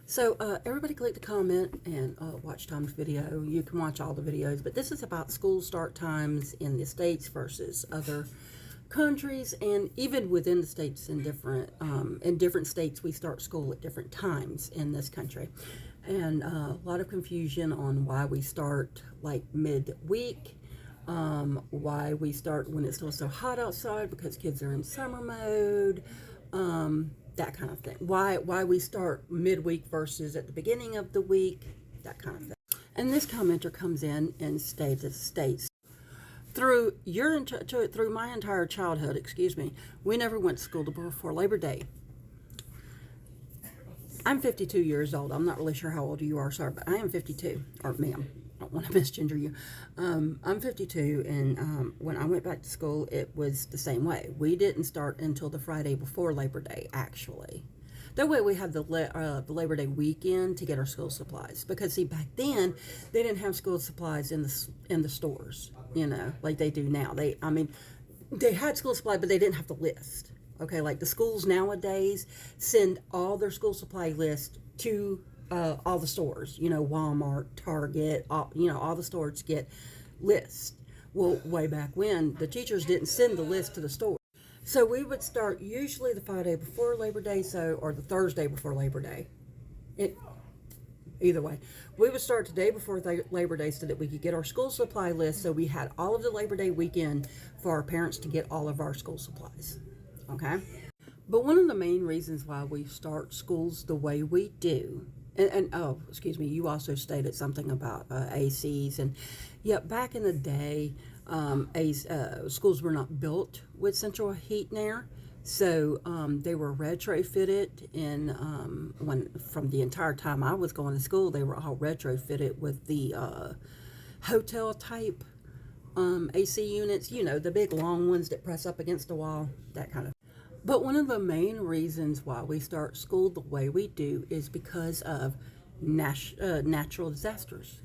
So everybody click the comment and watch Tom's video. You can watch all the videos, but this is about school start times in the States versus other countries, and even within the states in different states we start school at different times in this country, and a lot of confusion on why we start like mid-week, why we start when it's still so hot outside because kids are in summer mode, that kind of thing. Why we start midweek versus at the beginning of the week, that kind of thing. And this commenter comes in and states through my entire childhood, we never went to school before Labor Day. I'm 52 years old. I'm not really sure how old you are, sorry, but I am 52, or ma'am. I don't want to misgender you. I'm 52, and when I went back to school, it was the same way. We didn't start until the Friday before Labor Day, actually. That way we had the Labor Day weekend to get our school supplies. Because, see, back then, they didn't have school supplies in the stores, like they do now. They had school supplies, but they didn't have the list. Okay, like the schools nowadays send all their school supply list to all the stores, Walmart, Target, all the stores get lists. Well, way back when, the teachers didn't send the list to the store. So we would start usually the Friday before Labor Day, or the Thursday before Labor Day. Either way, we would start the day before Labor Day so that we could get our school supply list, so we had all of the Labor Day weekend for our parents to get all of our school supplies. Okay? But one of the main reasons why we start schools the way we do, you also stated something about ACs, and yeah, back in the day, schools were not built with central heat and air, so they were retrofitted from the entire time I was going to school, they were all retrofitted with the hotel type AC units, the big long ones that press up against the wall, that kind of. But one of the main reasons why we start school the way we do is because of natural disasters.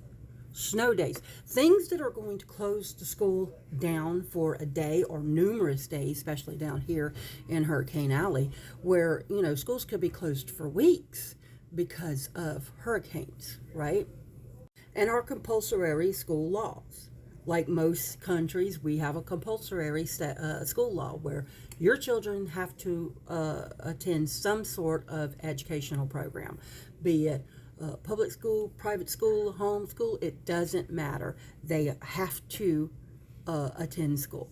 Snow days. Things that are going to close the school down for a day or numerous days, especially down here in Hurricane Alley, where, schools could be closed for weeks because of hurricanes, right? And our compulsory school laws. Like most countries, we have a compulsory school law where your children have to attend some sort of educational program, be it public school, private school, home school, it doesn't matter. They have to attend school.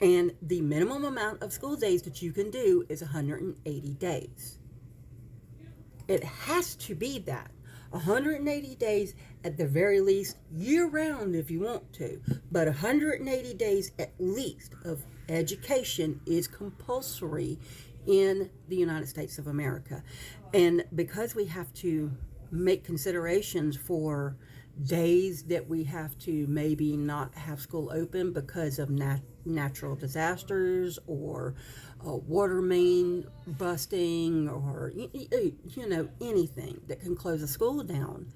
And the minimum amount of school days that you can do is 180 days. It has to be that. 180 days at the very least, year-round if you want to, but 180 days at least of education is compulsory in the United States of America. And because we have to make considerations for days that we have to maybe not have school open because of natural disasters or water main busting or anything that can close a school down,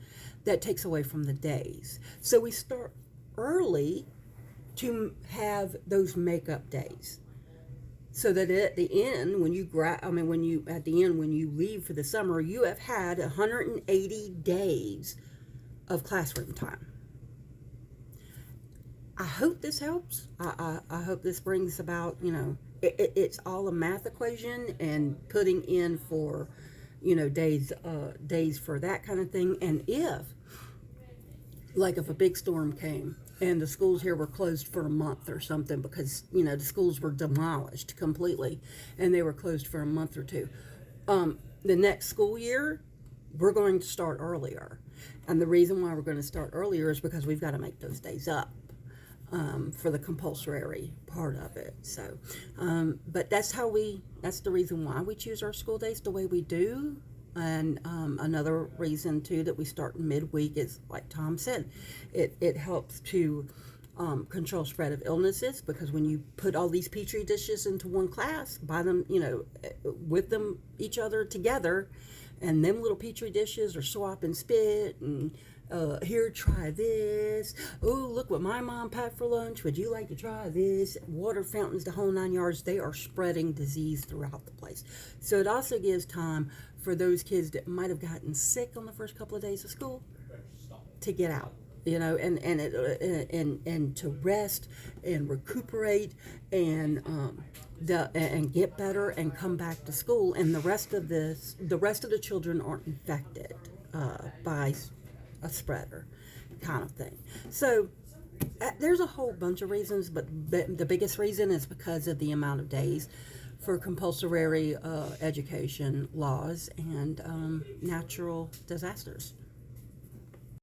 that takes away from the days. So we start early to have those makeup days, so that at the end, when you leave for the summer, you have had 180 days of classroom time. I hope this helps. I hope this brings about, it's all a math equation and putting in for, days for that kind of thing. And if a big storm came and the schools here were closed for a month or something because, the schools were demolished completely and they were closed for a month or two, the next school year, we're going to start earlier. And the reason why we're going to start earlier is because we've got to make those days up for the compulsory part of it. So, but that's the reason why we choose our school days the way we do. And another reason too that we start midweek is, like Tom said, it helps to control spread of illnesses, because when you put all these petri dishes into one class, by them, with them each other together, and them little petri dishes are swap and spit, and here, try this. Oh, look what my mom packed for lunch. Would you like to try this? Water fountains, the whole 9 yards. They are spreading disease throughout the place. So it also gives time for those kids that might have gotten sick on the first couple of days of school to get out, and to rest and recuperate and and get better and come back to school, and the rest of the children aren't infected by a spreader kind of thing. So there's a whole bunch of reasons, but the biggest reason is because of the amount of days for compulsory education laws and natural disasters.